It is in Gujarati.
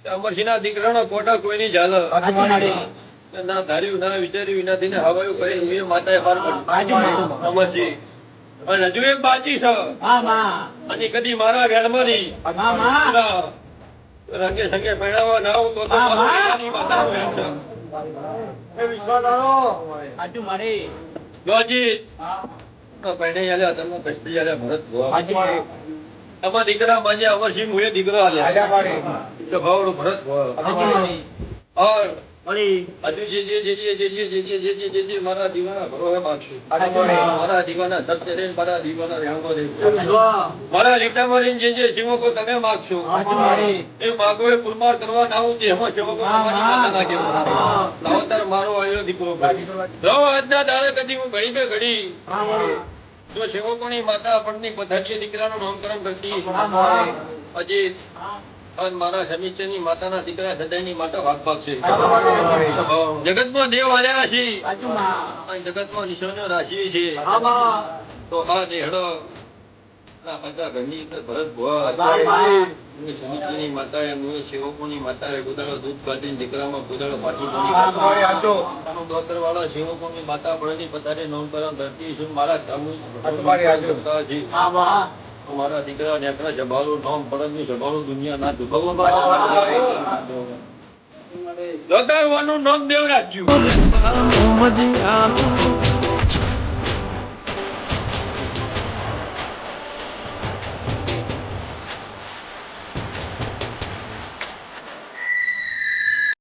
અમરસિંહના દીકરાનો કોટા કોઈની ઝાલ ના ધાર્યું ના વિચાર્યું એનાથી ને હવાયું કરી એ માતાએ પાર પાડ્યું અમરસિંહ. અને હજુ એક બાકી છે અને કદી મારા વેણમાં નહીં રંગે સંગે પહેરાવા ના આવું તો મારી માતાનું વેણ છે. એ વિશ્વાસાનો લોજી પહેણે આલ્યા તમે કષ્ટી આલ્યા ભરત ભુવા તમારા દીકરા માજે અમરસિંહ મુએ દીકરો આલ્યા સ્વભાવનો ભરત ભુવા ઓર હજુ જે મારા દીવાના ભરોસે માગશું મારા દીવાના સત્ય રે મારા દીવાના રહેણો રે મારા લીટામાં રહીને જે સેવકો તમે માગશો એ માગો એ પુરમાર કરવા ના આવું એમાં સેવકો તમારી માતાના કેવા લાવતર મારો આયો દીકરો લો આજના દાડે કદી હું ઘડી બે ઘડી જો સેવકોની માતા આપણની પધારીએ દીકરાનું નામકરણ કરતી અજીત અને મારા સમીચરની માતાના દીકરા સદાયની માતા ભાગ ભાગશે. જગતમાં દેવ આલ્યા છે અને જગતમાં નિશાનો રાશિ છે તો આ દેહડો બધા ઘરની અંદર ભરત ભુવા સમીચરની માતાએ સેવકોની માતાએ ગોદાળો દૂધ કાઢીને દીકરામાં ગોદાળો પાછી ડોક્ટર વાળા સેવકોની માતા પડેલી પધારે નામકરણ કરતી છું મારા મારા દીકરા નેકરા જબાલું નામ પડે જબાલું દુનિયા ના દુભાવવાનું નામ દેવ રાખ્યું.